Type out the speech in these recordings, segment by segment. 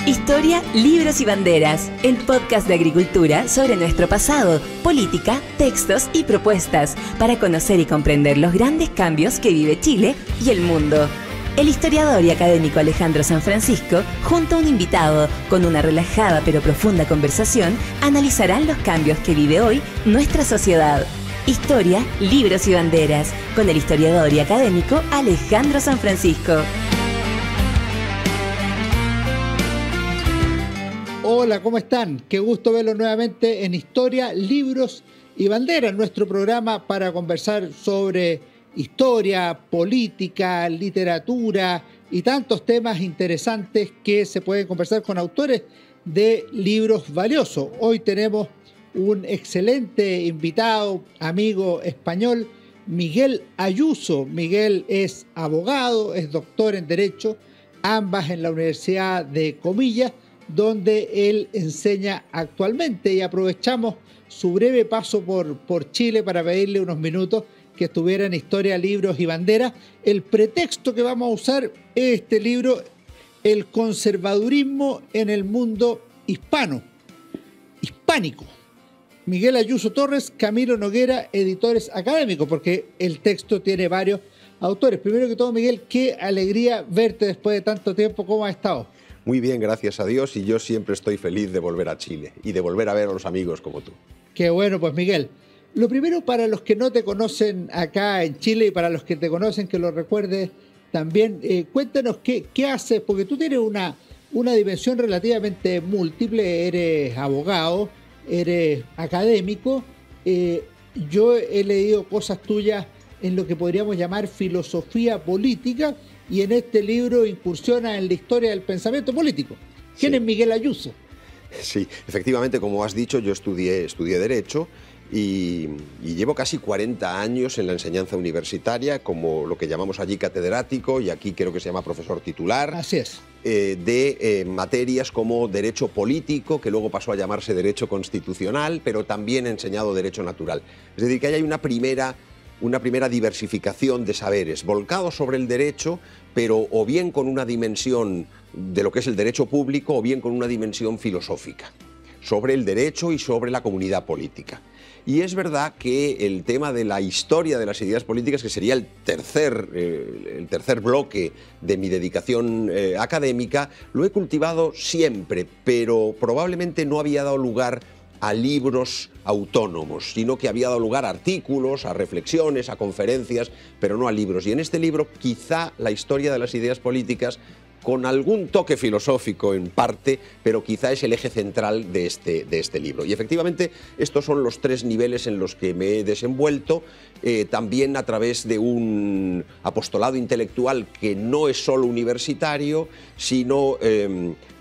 Historia, libros y banderas, el podcast de agricultura sobre nuestro pasado, política, textos y propuestas, para conocer y comprender los grandes cambios que vive Chile y el mundo. El historiador y académico Alejandro San Francisco, junto a un invitado, con una relajada pero profunda conversación, analizarán los cambios que vive hoy nuestra sociedad. Historia, libros y banderas, con el historiador y académico Alejandro San Francisco. Hola, ¿cómo están? Qué gusto verlos nuevamente en Historia, Libros y Banderas, nuestro programa para conversar sobre historia, política, literatura y tantos temas interesantes que se pueden conversar con autores de libros valiosos. Hoy tenemos un excelente invitado, amigo español, Miguel Ayuso. Miguel es abogado, es doctor en Derecho, ambas en la Universidad de Comillas, donde él enseña actualmente, y aprovechamos su breve paso por Chile para pedirle unos minutos que estuviera en Historia, Libros y Banderas. El pretexto que vamos a usar es este libro, El conservadurismo en el mundo hispánico. Miguel Ayuso Torres, Camilo Noguera, editores académicos, porque el texto tiene varios autores. Primero que todo, Miguel, qué alegría verte después de tanto tiempo. ¿Cómo has estado? Muy bien, gracias a Dios, y yo siempre estoy feliz de volver a Chile y de volver a ver a los amigos como tú. Qué bueno, pues Miguel. Lo primero, para los que no te conocen acá en Chile y para los que te conocen, que lo recuerdes también, cuéntanos qué haces, porque tú tienes una dimensión relativamente múltiple, eres abogado, eres académico. Yo he leído cosas tuyas en lo que podríamos llamar filosofía política, y en este libro incursiona en la historia del pensamiento político. ¿Quién es Miguel Ayuso? Sí, efectivamente, como has dicho, yo estudié Derecho y llevo casi 40 años en la enseñanza universitaria como lo que llamamos allí catedrático, y aquí creo que se llama profesor titular. Así es. De materias como Derecho Político, que luego pasó a llamarse Derecho Constitucional, pero también he enseñado Derecho Natural. Es decir, que ahí hay una primera diversificación de saberes, volcados sobre el derecho, pero o bien con una dimensión de lo que es el derecho público, o bien con una dimensión filosófica, sobre el derecho y sobre la comunidad política. Y es verdad que el tema de la historia de las ideas políticas, que sería el tercer bloque de mi dedicación académica, lo he cultivado siempre, pero probablemente no había dado lugar a libros autónomos, sino que había dado lugar a artículos, a reflexiones, a conferencias, pero no a libros. Y en este libro quizá la historia de las ideas políticas, con algún toque filosófico en parte, pero quizá es el eje central de este libro. Y efectivamente estos son los tres niveles en los que me he desenvuelto, también a través de un apostolado intelectual que no es solo universitario, sino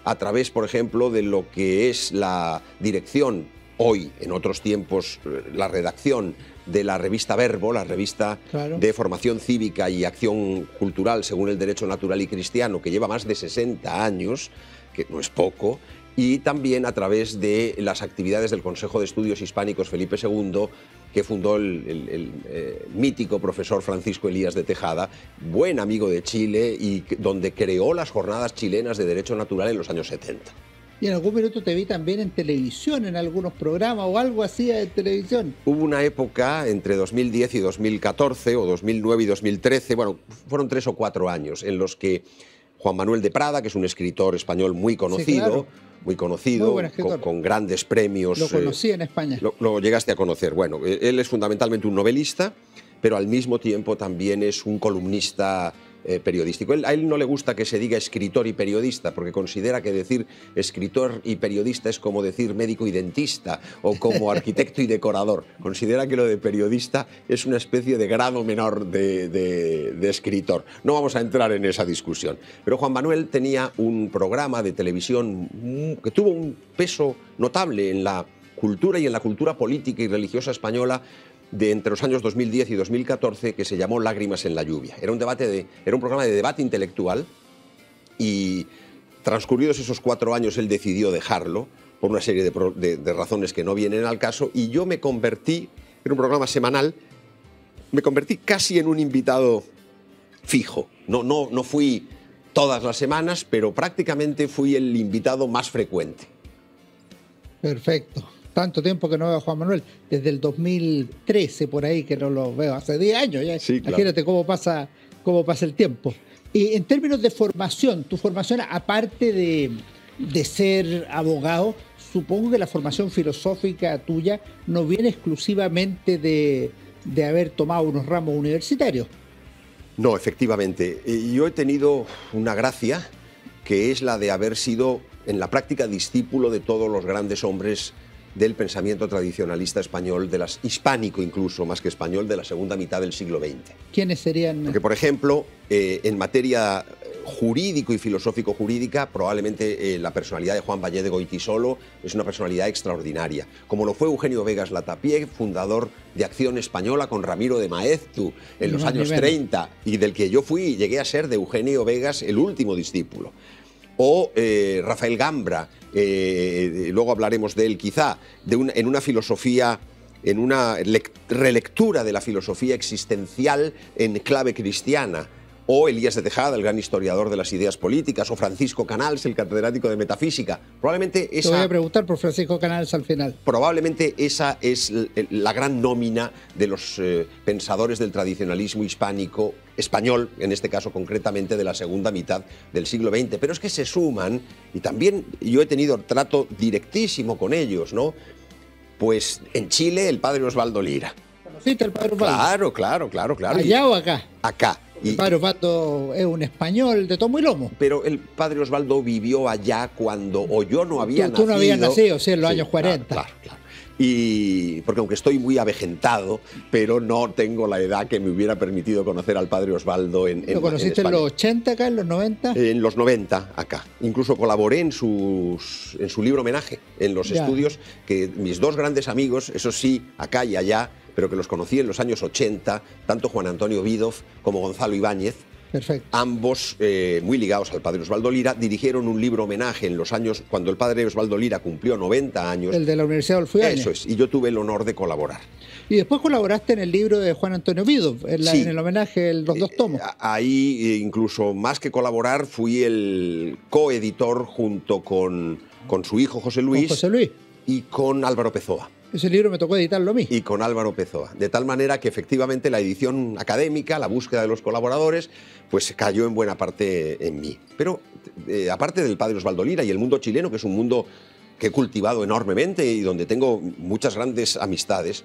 a través, por ejemplo, de lo que es la dirección, hoy, en otros tiempos, la redacción de la revista Verbo, la revista de formación cívica y acción cultural según el derecho natural y cristiano, que lleva más de 60 años, que no es poco, y también a través de las actividades del Consejo de Estudios Hispánicos Felipe II, que fundó el mítico profesor Francisco Elías de Tejada, buen amigo de Chile, y donde creó las jornadas chilenas de Derecho Natural en los años 70. Y en algún minuto te vi también en televisión, en algunos programas o algo así de televisión. Hubo una época entre 2010 y 2014, o 2009 y 2013, bueno, fueron 3 o 4 años, en los que Juan Manuel de Prada, que es un escritor español muy conocido, muy con grandes premios. Lo conocí en España. Lo llegaste a conocer. Bueno, él es fundamentalmente un novelista, pero al mismo tiempo también es un columnista periodístico. A él no le gusta que se diga escritor y periodista, porque considera que decir escritor y periodista es como decir médico y dentista, o como arquitecto y decorador. Considera que lo de periodista es una especie de grado menor de escritor. No vamos a entrar en esa discusión. Pero Juan Manuel tenía un programa de televisión que tuvo un peso notable en la cultura y en la cultura política y religiosa española de entre los años 2010 y 2014, que se llamó Lágrimas en la lluvia. Era un programa de debate intelectual, y transcurridos esos 4 años él decidió dejarlo por una serie de razones que no vienen al caso, y yo me convertí, en un programa semanal, me convertí casi en un invitado fijo. No fui todas las semanas, pero prácticamente fui el invitado más frecuente. Perfecto. Tanto tiempo que no veo a Juan Manuel, desde el 2013 por ahí que no lo veo, hace 10 años ya. Sí, claro. Imagínate cómo pasa el tiempo. Y en términos de formación, tu formación, aparte de ser abogado, supongo que la formación filosófica tuya no viene exclusivamente de haber tomado unos ramos universitarios. No, efectivamente. Yo he tenido una gracia que es la de haber sido en la práctica discípulo de todos los grandes hombres del pensamiento tradicionalista español, hispánico incluso, más que español, de la segunda mitad del siglo XX. ¿Quiénes serían? Porque, por ejemplo, en materia jurídico y filosófico-jurídica, probablemente la personalidad de Juan Vallé de Goytisolo es una personalidad extraordinaria, como lo fue Eugenio Vegas Latapié, fundador de Acción Española con Ramiro de Maeztu en los años 30, y del que yo llegué a ser de Eugenio Vegas el último discípulo. O Rafael Gambra, luego hablaremos de él quizá, en una filosofía, en una relectura de la filosofía existencial en clave cristiana. O Elías de Tejada, el gran historiador de las ideas políticas, o Francisco Canals, el catedrático de metafísica. Probablemente esa... Te voy a preguntar por Francisco Canals al final. Probablemente esa es la gran nómina de los pensadores del tradicionalismo hispánico, español, en este caso concretamente de la segunda mitad del siglo XX. Pero es que se suman, y también yo he tenido trato directísimo con ellos, ¿no? Pues en Chile, el padre Osvaldo Lira. ¿Conociste al padre Osvaldo? Claro. ¿Allá o acá? Acá. El padre Osvaldo es un español de tomo y lomo. Pero el padre Osvaldo vivió allá cuando yo no había nacido. Tú no habías nacido, sí, en los años 40. Claro. Y porque aunque estoy muy avejentado, pero no tengo la edad que me hubiera permitido conocer al padre Osvaldo en ¿Lo conociste en los 80 acá, en los 90? En los 90 acá. Incluso colaboré en su libro homenaje, en los estudios, que mis dos grandes amigos, eso sí, acá y allá, pero que los conocí en los años 80, tanto Juan Antonio Vidoff como Gonzalo Ibáñez. Perfecto. Ambos, muy ligados al padre Osvaldo Lira, dirigieron un libro homenaje en los años cuando el padre Osvaldo Lira cumplió 90 años. El de la Universidad Adolfo Ibáñez. Eso es, y yo tuve el honor de colaborar. Y después colaboraste en el libro de Juan Antonio Vidoff, en el homenaje, los dos tomos. Ahí, incluso más que colaborar, fui el coeditor junto con su hijo José Luis. Con José Luis. Y con Álvaro Pessoa. Ese libro me tocó editarlo a mí. Y con Álvaro Pessoa. De tal manera que efectivamente la edición académica, la búsqueda de los colaboradores, pues cayó en buena parte en mí. Pero aparte del padre Osvaldo Lira y el mundo chileno, que es un mundo que he cultivado enormemente y donde tengo muchas grandes amistades,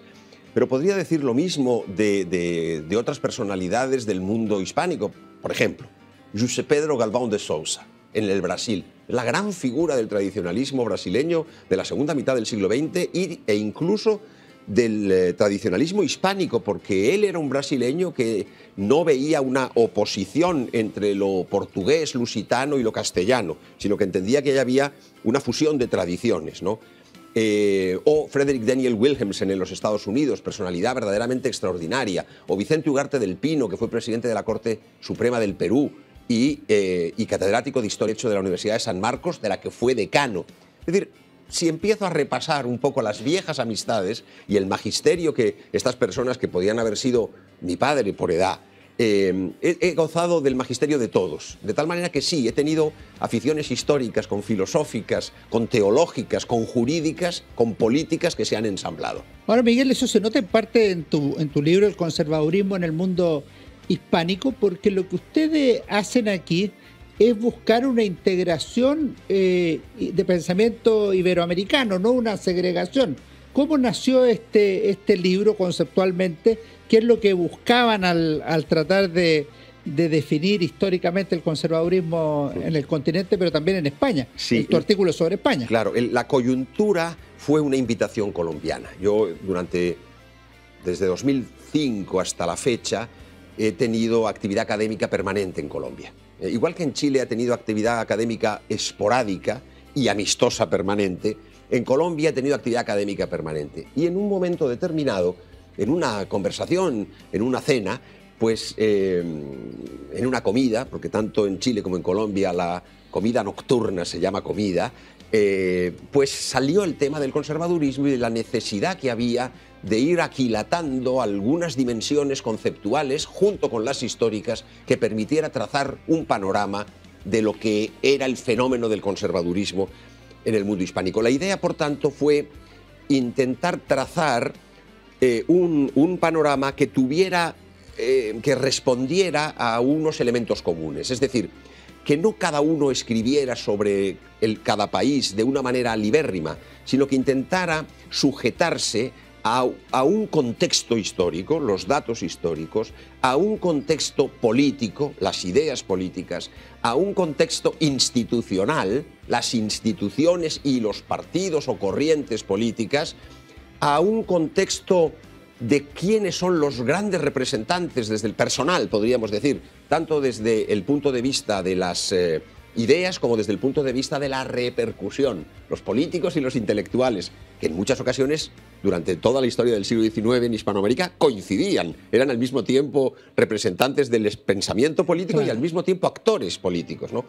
pero podría decir lo mismo de otras personalidades del mundo hispánico. Por ejemplo, José Pedro Galvão de Sousa, en el Brasil. La gran figura del tradicionalismo brasileño de la segunda mitad del siglo XX e incluso del tradicionalismo hispánico, porque él era un brasileño que no veía una oposición entre lo portugués, lusitano y lo castellano, sino que entendía que había una fusión de tradiciones, ¿no? O Frederick Daniel Wilhelmsen en los Estados Unidos, personalidad verdaderamente extraordinaria. O Vicente Ugarte del Pino, que fue presidente de la Corte Suprema del Perú, y catedrático de Historia de la Universidad de San Marcos, de la que fue decano. Es decir, si empiezo a repasar un poco las viejas amistades y el magisterio que estas personas que podían haber sido mi padre por edad, he gozado del magisterio de todos. De tal manera que sí, he tenido aficiones históricas, con filosóficas, con teológicas, con jurídicas, con políticas que se han ensamblado. Ahora, Miguel, eso se nota en parte en tu libro, El conservadurismo en el mundo hispánico, porque lo que ustedes hacen aquí es buscar una integración de pensamiento iberoamericano, no una segregación. ¿Cómo nació este libro conceptualmente? ¿Qué es lo que buscaban al tratar de definir históricamente el conservadurismo en el continente, pero también en España? Sí, tu artículo sobre España. Claro, la coyuntura fue una invitación colombiana. Yo desde 2005 hasta la fecha, he tenido actividad académica permanente en Colombia. Igual que en Chile ha tenido actividad académica esporádica y amistosa permanente, en Colombia he tenido actividad académica permanente. Y en un momento determinado, en una conversación, en una cena, pues en una comida, porque tanto en Chile como en Colombia la comida nocturna se llama comida, pues salió el tema del conservadurismo y de la necesidad que había de ir aquilatando algunas dimensiones conceptuales junto con las históricas que permitiera trazar un panorama de lo que era el fenómeno del conservadurismo en el mundo hispánico. La idea, por tanto, fue intentar trazar un panorama que tuviera, que respondiera a unos elementos comunes. Es decir, que no cada uno escribiera sobre cada país de una manera libérrima, sino que intentara sujetarse a un contexto histórico, los datos históricos, a un contexto político, las ideas políticas, a un contexto institucional, las instituciones y los partidos o corrientes políticas, a un contexto de quiénes son los grandes representantes desde el personal, podríamos decir, tanto desde el punto de vista de las ideas como desde el punto de vista de la repercusión, los políticos y los intelectuales, que en muchas ocasiones, durante toda la historia del siglo XIX en Hispanoamérica, coincidían, eran al mismo tiempo representantes del pensamiento político, claro, y al mismo tiempo actores políticos, ¿no?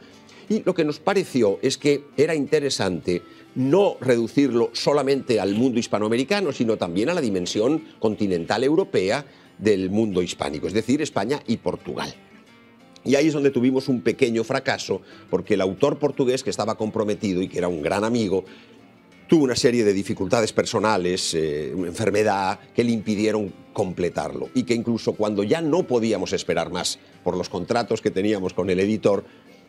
Y lo que nos pareció es que era interesante no reducirlo solamente al mundo hispanoamericano, sino también a la dimensión continental europea del mundo hispánico, es decir, España y Portugal. Y ahí es donde tuvimos un pequeño fracaso, porque el autor portugués, que estaba comprometido y que era un gran amigo, tuvo una serie de dificultades personales, una enfermedad, que le impidieron completarlo. Y que incluso cuando ya no podíamos esperar más por los contratos que teníamos con el editor,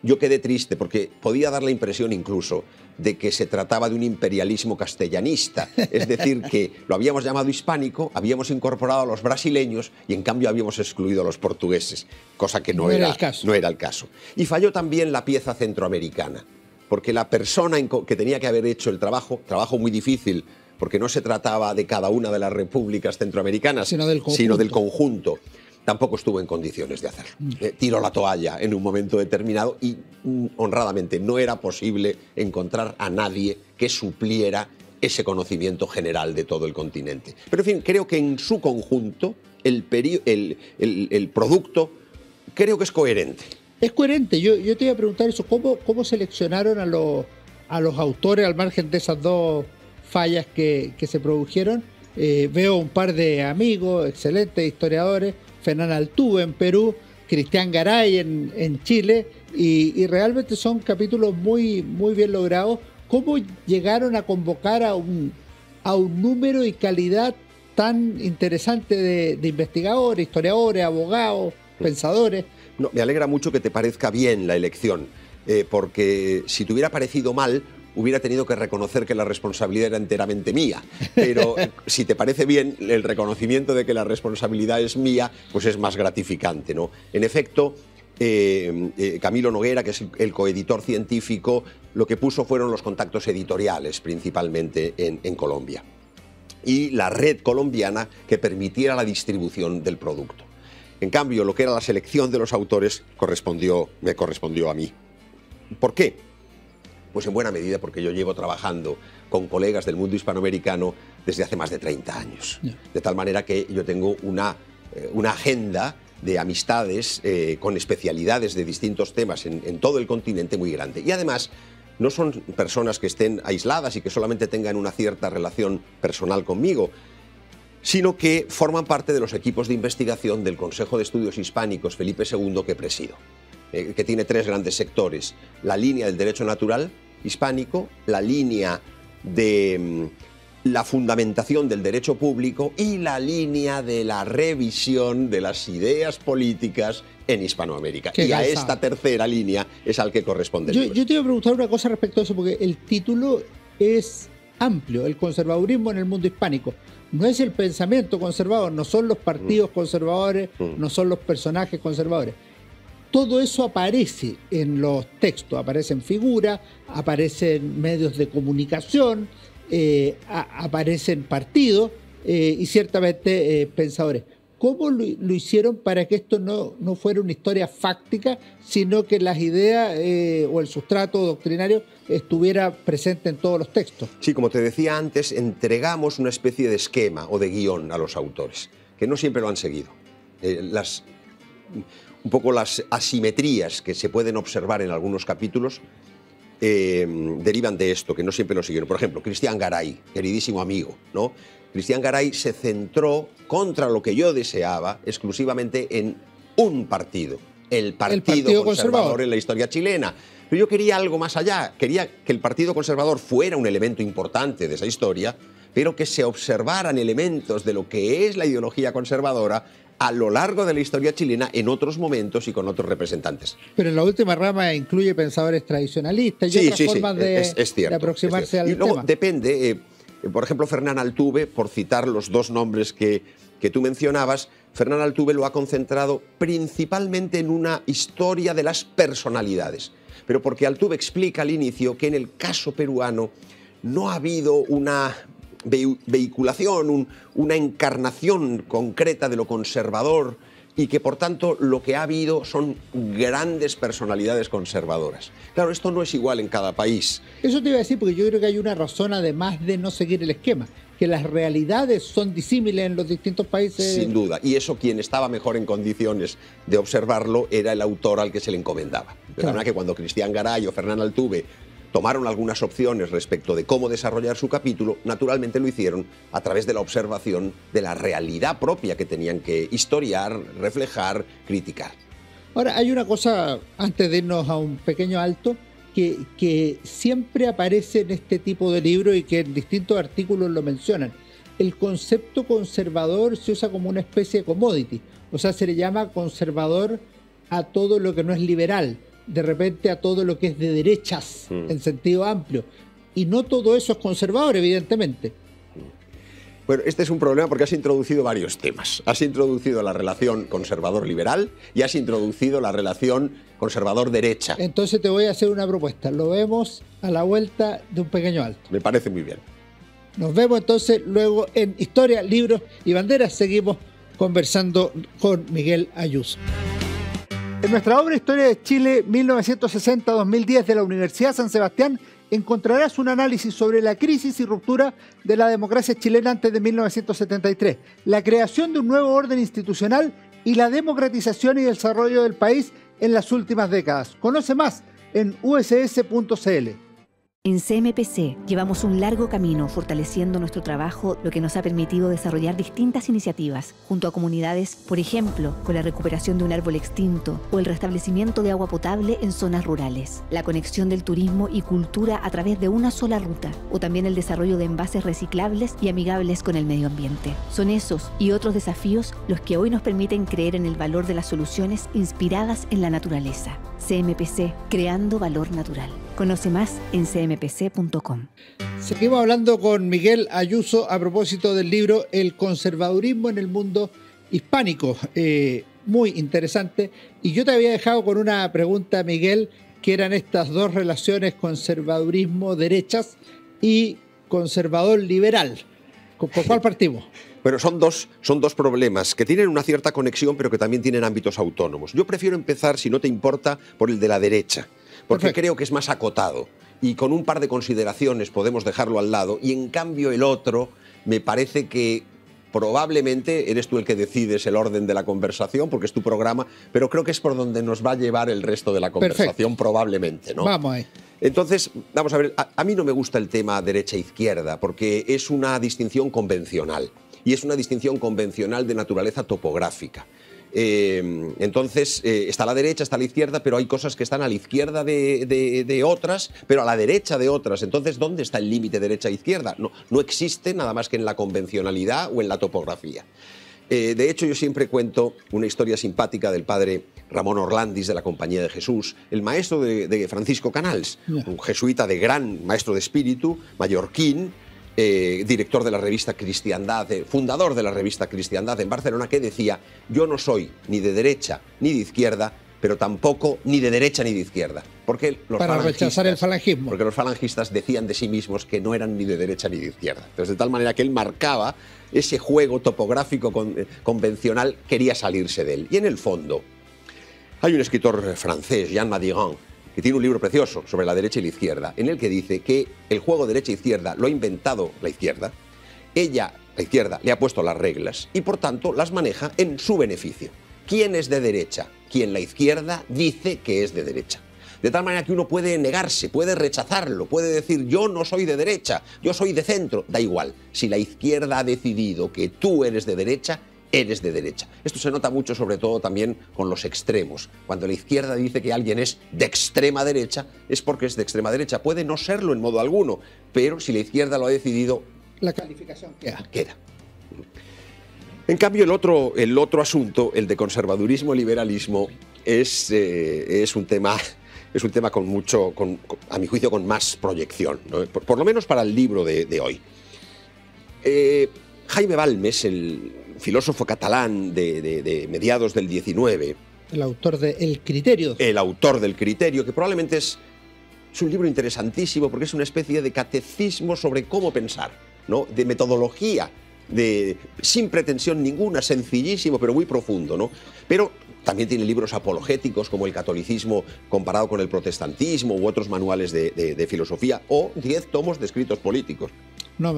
yo quedé triste porque podía dar la impresión incluso de que se trataba de un imperialismo castellanista, es decir, que lo habíamos llamado hispánico, habíamos incorporado a los brasileños y en cambio habíamos excluido a los portugueses, cosa que no era el caso. Y falló también la pieza centroamericana, porque la persona que tenía que haber hecho el trabajo muy difícil, porque no se trataba de cada una de las repúblicas centroamericanas, sino del conjunto, tampoco estuvo en condiciones de hacerlo. Tiró la toalla en un momento determinado y, honradamente, no era posible encontrar a nadie que supliera ese conocimiento general de todo el continente. Pero, en fin, creo que en su conjunto el producto creo que es coherente. Es coherente. Yo te iba a preguntar eso. ¿Cómo seleccionaron a los autores al margen de esas dos fallas que se produjeron? Veo un par de amigos, excelentes historiadores, Fernán Altuve en Perú, Cristian Garay en Chile, y realmente son capítulos muy, muy bien logrados. ¿Cómo llegaron a convocar a un número y calidad tan interesante de investigadores, historiadores, abogados, pensadores? No, me alegra mucho que te parezca bien la elección, porque si te hubiera parecido mal, hubiera tenido que reconocer que la responsabilidad era enteramente mía. Pero si te parece bien, el reconocimiento de que la responsabilidad es mía, pues es más gratificante, ¿no? En efecto, Camilo Noguera, que es el coeditor científico, lo que puso fueron los contactos editoriales, principalmente en Colombia, y la red colombiana que permitiera la distribución del producto. En cambio, lo que era la selección de los autores me correspondió a mí. ¿Por qué? Pues en buena medida porque yo llevo trabajando con colegas del mundo hispanoamericano desde hace más de 30 años. De tal manera que yo tengo una agenda de amistades con especialidades de distintos temas en todo el continente muy grande. Y además, no son personas que estén aisladas y que solamente tengan una cierta relación personal conmigo, sino que forman parte de los equipos de investigación del Consejo de Estudios Hispánicos Felipe II que presido, que tiene tres grandes sectores: la línea del derecho natural hispánico, la línea de la fundamentación del derecho público y la línea de la revisión de las ideas políticas en Hispanoamérica. Y a esta tercera línea es al que corresponde. Yo te iba a preguntar una cosa respecto a eso, porque el título es amplio: el conservadurismo en el mundo hispánico. No es el pensamiento conservador, no son los partidos conservadores, no son los personajes conservadores. Todo eso aparece en los textos, aparecen figuras, aparecen medios de comunicación, aparecen partidos y ciertamente pensadores. ¿Cómo lo hicieron para que esto no fuera una historia fáctica, sino que las ideas o el sustrato doctrinario estuviera presente en todos los textos? Sí, como te decía antes, entregamos una especie de esquema o de guión a los autores, que no siempre lo han seguido. Un poco las asimetrías que se pueden observar en algunos capítulos derivan de esto, que no siempre lo siguieron. Por ejemplo, Cristian Garay, queridísimo amigo, ¿no? Cristian Garay se centró, contra lo que yo deseaba, exclusivamente en un partido, el Partido Conservador en la historia chilena. Pero yo quería algo más allá, quería que el Partido Conservador fuera un elemento importante de esa historia, pero que se observaran elementos de lo que es la ideología conservadora a lo largo de la historia chilena en otros momentos y con otros representantes. Pero en la última rama incluye pensadores tradicionalistas y otras formas de aproximarse al tema. Y luego depende, por ejemplo, Fernán Altuve, por citar los dos nombres que tú mencionabas, Fernán Altuve lo ha concentrado principalmente en una historia de las personalidades. Pero porque Altuve explica al inicio que en el caso peruano no ha habido una vehiculación, una encarnación concreta de lo conservador y que por tanto lo que ha habido son grandes personalidades conservadoras. Claro, esto no es igual en cada país. Eso te iba a decir porque yo creo que hay una razón además de no seguir el esquema, que las realidades son disímiles en los distintos países. Sin duda, y eso quien estaba mejor en condiciones de observarlo era el autor al que se le encomendaba. De manera que cuando Cristian Garay o Fernán Altuve tomaron algunas opciones respecto de cómo desarrollar su capítulo, naturalmente lo hicieron a través de la observación de la realidad propia que tenían que historiar, reflejar, criticar. Ahora, hay una cosa, antes de irnos a un pequeño alto, que siempre aparece en este tipo de libros y que en distintos artículos lo mencionan. El concepto conservador se usa como una especie de commodity, o sea, se le llama conservador a todo lo que no es liberal, de repente a todo lo que es de derechas en sentido amplio, y no todo eso es conservador, evidentemente. Bueno, este es un problema porque has introducido varios temas. Has introducido la relación conservador-liberal y has introducido la relación conservador-derecha. Entonces te voy a hacer una propuesta. Lo vemos a la vuelta de un pequeño alto. Me parece muy bien. Nos vemos entonces luego en Historia, Libros y Banderas. Seguimos conversando con Miguel Ayuso. En nuestra obra Historia de Chile 1960-2010 de la Universidad San Sebastián encontrarás un análisis sobre la crisis y ruptura de la democracia chilena antes de 1973, la creación de un nuevo orden institucional y la democratización y desarrollo del país en las últimas décadas. Conoce más en uss.cl. En CMPC llevamos un largo camino fortaleciendo nuestro trabajo, lo que nos ha permitido desarrollar distintas iniciativas junto a comunidades, por ejemplo, con la recuperación de un árbol extinto o el restablecimiento de agua potable en zonas rurales, la conexión del turismo y cultura a través de una sola ruta o también el desarrollo de envases reciclables y amigables con el medio ambiente. Son esos y otros desafíos los que hoy nos permiten creer en el valor de las soluciones inspiradas en la naturaleza. CMPC, creando valor natural. Conoce más en cmpc.com. Seguimos hablando con Miguel Ayuso a propósito del libro El conservadurismo en el mundo hispánico. Muy interesante. Y yo te había dejado con una pregunta, Miguel, que eran estas dos relaciones, conservadurismo derechas y conservador liberal. ¿Por cuál partimos? Pero son dos problemas que tienen una cierta conexión, pero que también tienen ámbitos autónomos. Yo prefiero empezar, si no te importa, por el de la derecha, porque Perfecto. Creo que es más acotado y con un par de consideraciones podemos dejarlo al lado, y en cambio el otro me parece que probablemente eres tú el que decides el orden de la conversación, porque es tu programa, pero creo que es por donde nos va a llevar el resto de la conversación. Perfecto. Probablemente, ¿no? Vamos ahí. Entonces, vamos a ver, a mí no me gusta el tema derecha-izquierda, porque es una distinción convencional. Y es una distinción convencional de naturaleza topográfica. Entonces, está a la derecha, está a la izquierda, pero hay cosas que están a la izquierda de otras, pero a la derecha de otras. Entonces, ¿dónde está el límite derecha-izquierda? No existe nada más que en la convencionalidad o en la topografía. De hecho, yo siempre cuento una historia simpática del padre Ramón Orlandis de la Compañía de Jesús, el maestro de Francisco Canals, un jesuita de gran maestro de espíritu, mallorquín, director de la revista Cristiandad, fundador de la revista Cristiandad en Barcelona, que decía: yo no soy ni de derecha ni de izquierda, pero tampoco ni de derecha ni de izquierda. Porque para rechazar el falangismo. Porque los falangistas decían de sí mismos que no eran ni de derecha ni de izquierda. Entonces, de tal manera que él marcaba ese juego topográfico convencional, quería salirse de él. Y en el fondo, hay un escritor francés, Jean Madigan, que tiene un libro precioso sobre la derecha y la izquierda, en el que dice que el juego derecha-izquierda lo ha inventado la izquierda, ella, la izquierda, le ha puesto las reglas y por tanto las maneja en su beneficio. ¿Quién es de derecha? Quien la izquierda dice que es de derecha. De tal manera que uno puede negarse, puede rechazarlo, puede decir: yo no soy de derecha, yo soy de centro. Da igual, si la izquierda ha decidido que tú eres de derecha, eres de derecha. Esto se nota mucho sobre todo también con los extremos. Cuando la izquierda dice que alguien es de extrema derecha, es porque es de extrema derecha. Puede no serlo en modo alguno, pero si la izquierda lo ha decidido, la calificación queda. En cambio, el otro asunto, el de conservadurismo y liberalismo, es un tema con mucho, a mi juicio, con más proyección, ¿no? Por lo menos para el libro de hoy. Jaime Balmes, el filósofo catalán de mediados del 19. El autor de El Criterio. El autor del Criterio, que probablemente es un libro interesantísimo porque es una especie de catecismo sobre cómo pensar, ¿no? De metodología, sin pretensión ninguna, sencillísimo, pero muy profundo, ¿no? Pero también tiene libros apologéticos como El catolicismo comparado con el protestantismo u otros manuales de filosofía, o 10 tomos de escritos políticos. No,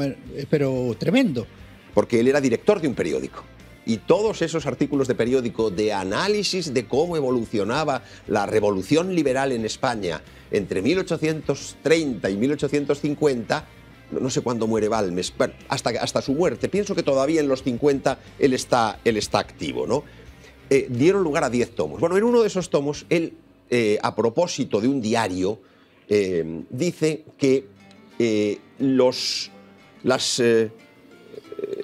pero tremendo. Porque él era director de un periódico. Y todos esos artículos de periódico de análisis de cómo evolucionaba la revolución liberal en España entre 1830 y 1850, no sé cuándo muere Balmes, bueno, hasta su muerte, pienso que todavía en los 50 él está activo, ¿no? Dieron lugar a 10 tomos. Bueno, en uno de esos tomos, él, a propósito de un diario, dice que las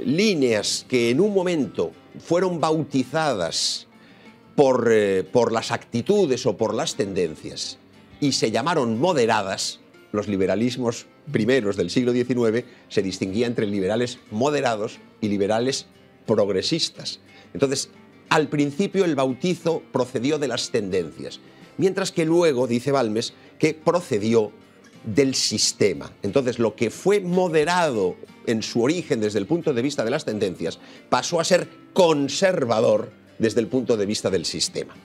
líneas que en un momento fueron bautizadas por las actitudes o por las tendencias y se llamaron moderadas, los liberalismos primeros del siglo XIX, se distinguía entre liberales moderados y liberales progresistas. Entonces, al principio el bautizo procedió de las tendencias, mientras que luego, dice Balmes, que procedió del sistema. Entonces, lo que fue moderado en su origen desde el punto de vista de las tendencias pasó a ser conservador desde el punto de vista del sistema.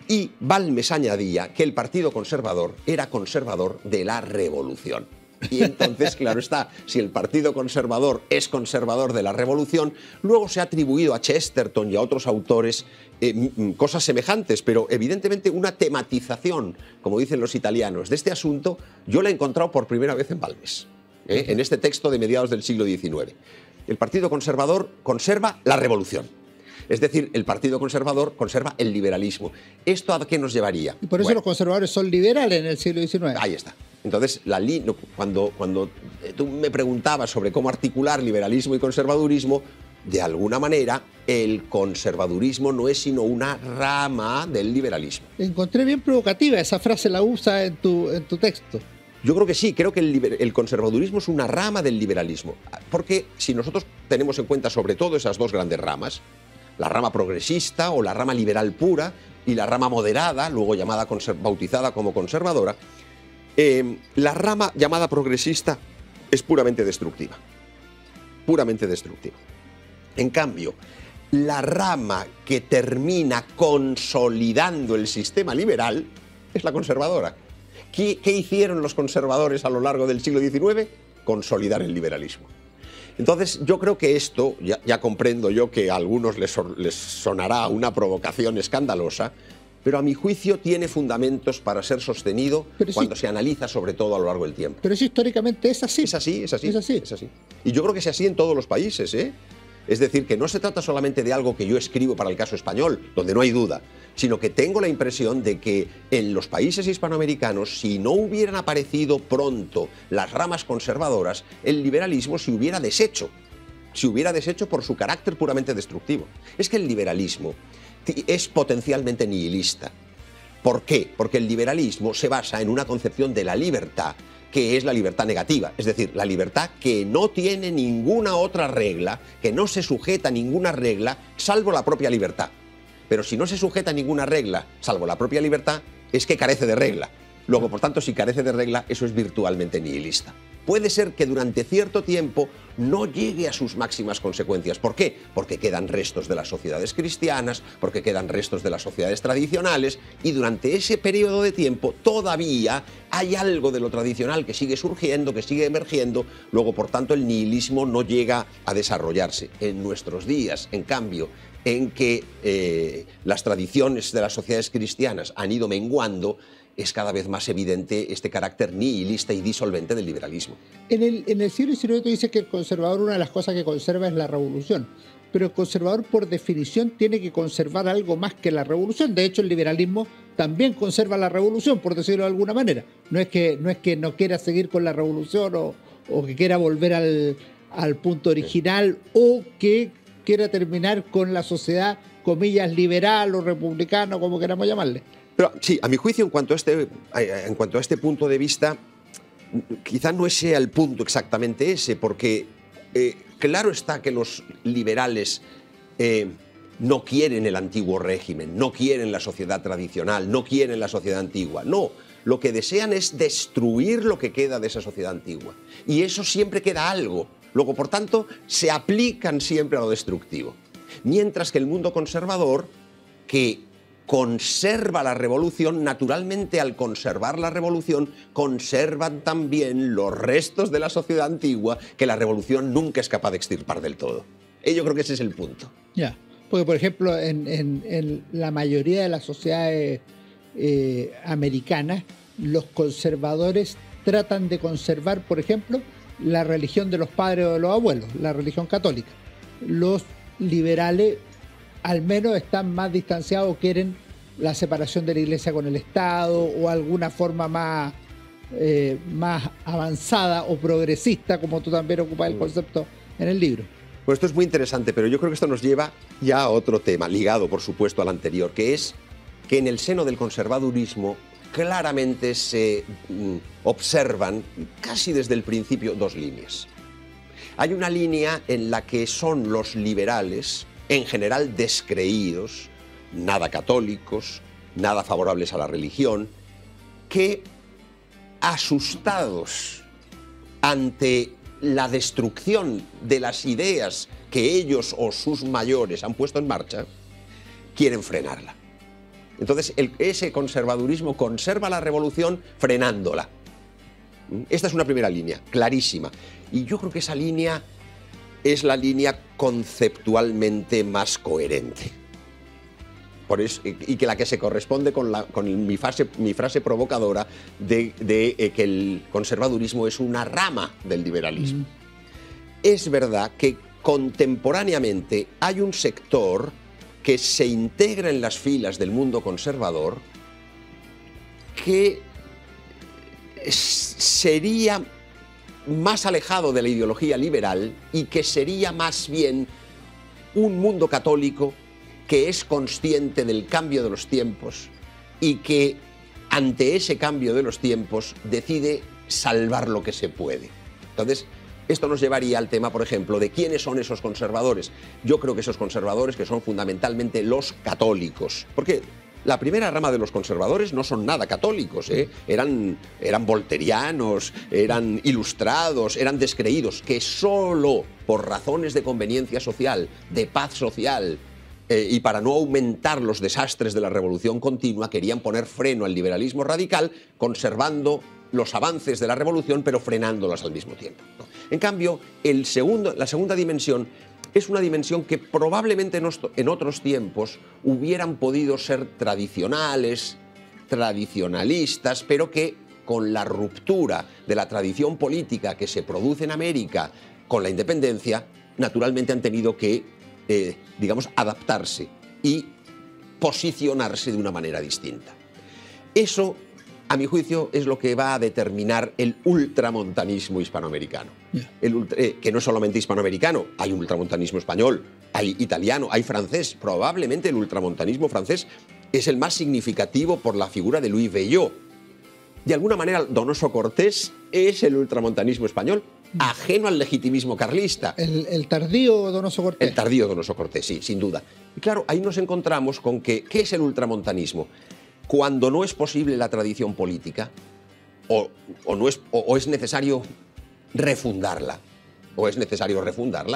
Y Balmes añadía que el Partido Conservador era conservador de la revolución. Y entonces, claro está, si el Partido Conservador es conservador de la revolución, luego se ha atribuido a Chesterton y a otros autores cosas semejantes, pero evidentemente una tematización, como dicen los italianos, de este asunto, yo la he encontrado por primera vez en Balmes, en este texto de mediados del siglo XIX. El Partido Conservador conserva la revolución. Es decir, el Partido Conservador conserva el liberalismo. ¿Esto a qué nos llevaría? Y por eso los conservadores son liberales en el siglo XIX. Ahí está. Entonces, cuando tú me preguntabas sobre cómo articular liberalismo y conservadurismo, de alguna manera el conservadurismo no es sino una rama del liberalismo. Encontré bien provocativa esa frase, la usa en tu texto. Yo creo que sí, creo que el conservadurismo es una rama del liberalismo, porque si nosotros tenemos en cuenta sobre todo esas dos grandes ramas, la rama progresista o la rama liberal pura y la rama moderada, luego bautizada como conservadora, la rama llamada progresista es puramente destructiva. Puramente destructiva. En cambio, la rama que termina consolidando el sistema liberal es la conservadora. ¿Qué hicieron los conservadores a lo largo del siglo XIX? Consolidar el liberalismo. Entonces, yo creo que esto, ya comprendo yo que a algunos les sonará una provocación escandalosa, pero a mi juicio tiene fundamentos para ser sostenido cuando se analiza sobre todo a lo largo del tiempo. Pero eso históricamente es así. Es así, es así. Es así. Es así. Y yo creo que es así en todos los países, ¿eh? Es decir, que no se trata solamente de algo que yo escribo para el caso español, donde no hay duda, sino que tengo la impresión de que en los países hispanoamericanos, si no hubieran aparecido pronto las ramas conservadoras, el liberalismo se hubiera deshecho por su carácter puramente destructivo. Es que el liberalismo es potencialmente nihilista. ¿Por qué? Porque el liberalismo se basa en una concepción de la libertad que es la libertad negativa, es decir, la libertad que no tiene ninguna otra regla, que no se sujeta a ninguna regla, salvo la propia libertad. Pero si no se sujeta a ninguna regla, salvo la propia libertad, es que carece de regla. Luego, por tanto, si carece de regla, eso es virtualmente nihilista. Puede ser que durante cierto tiempo no llegue a sus máximas consecuencias. ¿Por qué? Porque quedan restos de las sociedades cristianas, porque quedan restos de las sociedades tradicionales, y durante ese periodo de tiempo todavía hay algo de lo tradicional que sigue surgiendo, que sigue emergiendo. Luego, por tanto, el nihilismo no llega a desarrollarse. En nuestros días, en cambio, en que las tradiciones de las sociedades cristianas han ido menguando, es cada vez más evidente este carácter nihilista y disolvente del liberalismo. En el siglo XIX tú dices que el conservador, una de las cosas que conserva es la revolución. pero el conservador por definición tiene que conservar algo más que la revolución. De hecho, el liberalismo también conserva la revolución, por decirlo de alguna manera. No es que no quiera seguir con la revolución o que quiera volver al punto original o que quiera terminar con la sociedad, comillas, liberal o republicana, como queramos llamarle. Pero sí, a mi juicio, en cuanto a este punto de vista, quizá no sea el punto exactamente ese, porque claro está que los liberales no quieren el antiguo régimen, no quieren la sociedad tradicional, no quieren la sociedad antigua. No, lo que desean es destruir lo que queda de esa sociedad antigua. Y eso siempre queda algo. Luego, por tanto, se aplican siempre a lo destructivo. Mientras que el mundo conservador, que conserva la revolución, naturalmente al conservar la revolución, conservan también los restos de la sociedad antigua que la revolución nunca es capaz de extirpar del todo. Y yo creo que ese es el punto. Ya, porque por ejemplo, en la mayoría de las sociedades americanas, los conservadores tratan de conservar, por ejemplo, la religión de los padres o de los abuelos, la religión católica. Los liberales al menos están más distanciados, quieren la separación de la iglesia con el Estado o alguna forma más avanzada o progresista, como tú también ocupas el concepto en el libro. Pues esto es muy interesante, pero yo creo que esto nos lleva ya a otro tema, ligado por supuesto al anterior, que es que en el seno del conservadurismo claramente se observan casi desde el principio dos líneas. Hay una línea en la que son los liberales, en general descreídos, nada católicos, nada favorables a la religión, que asustados ante la destrucción de las ideas que ellos o sus mayores han puesto en marcha, quieren frenarla. Entonces, ese conservadurismo conserva la revolución frenándola. Esta es una primera línea, clarísima. Y yo creo que esa línea es la línea conceptualmente más coherente. Por eso, y que la que se corresponde con mi frase provocadora de que el conservadurismo es una rama del liberalismo. Es verdad que contemporáneamente hay un sector que se integra en las filas del mundo conservador que sería más alejado de la ideología liberal y que sería más bien un mundo católico que es consciente del cambio de los tiempos y que ante ese cambio de los tiempos decide salvar lo que se puede. Entonces, esto nos llevaría al tema, por ejemplo, de quiénes son esos conservadores. Yo creo que esos conservadores que son fundamentalmente los católicos. Porque la primera rama de los conservadores no son nada católicos, ¿eh? Eran volterianos, eran ilustrados, eran descreídos, que solo por razones de conveniencia social, de paz social, y para no aumentar los desastres de la revolución continua, querían poner freno al liberalismo radical, conservando los avances de la revolución, pero frenándolas al mismo tiempo, ¿no? En cambio, la segunda dimensión es una dimensión que probablemente en otros tiempos hubieran podido ser tradicionales, tradicionalistas, pero que con la ruptura de la tradición política que se produce en América con la independencia, naturalmente han tenido que, digamos, adaptarse y posicionarse de una manera distinta. Eso, a mi juicio, es lo que va a determinar el ultramontanismo hispanoamericano. Que no es solamente hispanoamericano, hay un ultramontanismo español, hay italiano, hay francés. Probablemente el ultramontanismo francés es el más significativo por la figura de Louis Veuillot. De alguna manera, Donoso Cortés es el ultramontanismo español, ajeno al legitimismo carlista. El tardío Donoso Cortés. El tardío Donoso Cortés, sí, sin duda. Y claro, ahí nos encontramos con que, ¿qué es el ultramontanismo? Cuando no es posible la tradición política, o es necesario refundarla,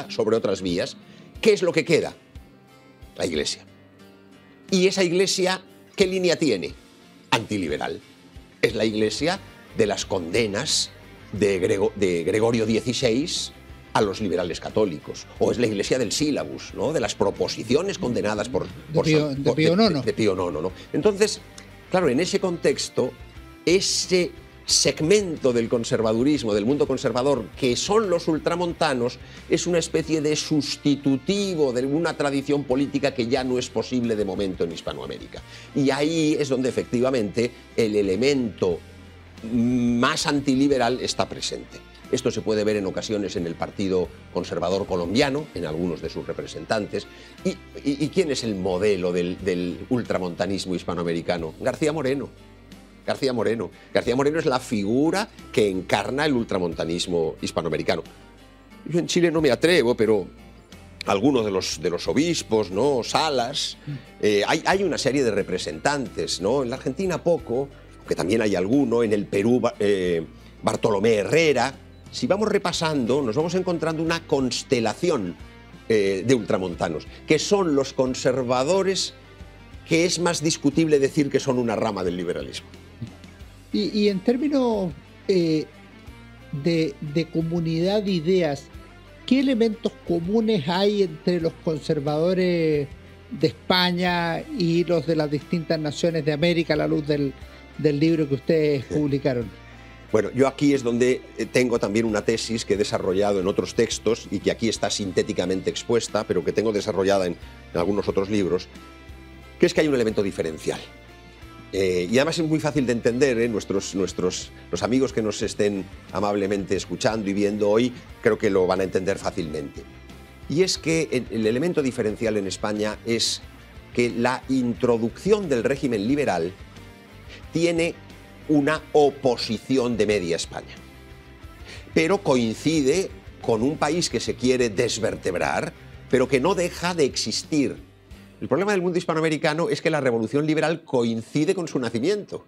sobre otras vías, ¿qué es lo que queda? La Iglesia. ¿Y esa Iglesia qué línea tiene? Antiliberal. Es la Iglesia de las condenas de Gregorio XVI a los liberales católicos, o es la Iglesia del sílabus, ¿no? De las proposiciones condenadas por Pío IX. De Pío IX, ¿no? Entonces, claro, en ese contexto, ese segmento del conservadurismo, del mundo conservador, que son los ultramontanos, es una especie de sustitutivo de una tradición política que ya no es posible de momento en Hispanoamérica. Y ahí es donde efectivamente el elemento más antiliberal está presente. Esto se puede ver en ocasiones en el Partido Conservador colombiano, en algunos de sus representantes. ¿Y quién es el modelo del ultramontanismo hispanoamericano? García Moreno. García Moreno. García Moreno es la figura que encarna el ultramontanismo hispanoamericano. Yo en Chile no me atrevo, pero algunos de los obispos, ¿no? Salas, hay una serie de representantes, ¿no? En la Argentina poco, aunque también hay alguno, en el Perú Bartolomé Herrera. Si vamos repasando, nos vamos encontrando una constelación de ultramontanos, que son los conservadores que es más discutible decir que son una rama del liberalismo. Y en términos de comunidad de ideas, ¿qué elementos comunes hay entre los conservadores de España y los de las distintas naciones de América a la luz del libro que ustedes publicaron? Bueno, yo aquí es donde tengo también una tesis que he desarrollado en otros textos y que aquí está sintéticamente expuesta, pero que tengo desarrollada en algunos otros libros, que es que hay un elemento diferencial. Y además es muy fácil de entender, los amigos que nos estén amablemente escuchando y viendo hoy, creo que lo van a entender fácilmente. Y es que el elemento diferencial en España es que la introducción del régimen liberal tiene una oposición de media España, pero coincide con un país que se quiere desvertebrar, pero que no deja de existir. El problema del mundo hispanoamericano es que la revolución liberal coincide con su nacimiento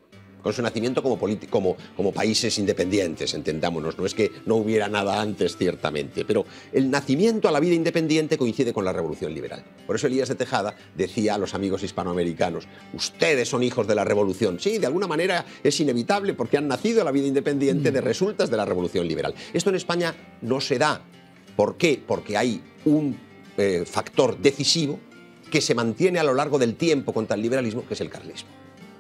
como países independientes, entendámonos. No es que no hubiera nada antes, ciertamente, pero el nacimiento a la vida independiente coincide con la revolución liberal. Por eso Elías de Tejada decía a los amigos hispanoamericanos: ustedes son hijos de la revolución. Sí, de alguna manera es inevitable porque han nacido a la vida independiente de resultas de la revolución liberal. Esto en España no se da. ¿Por qué? Porque hay un factor decisivo que se mantiene a lo largo del tiempo contra el liberalismo, que es el carlismo.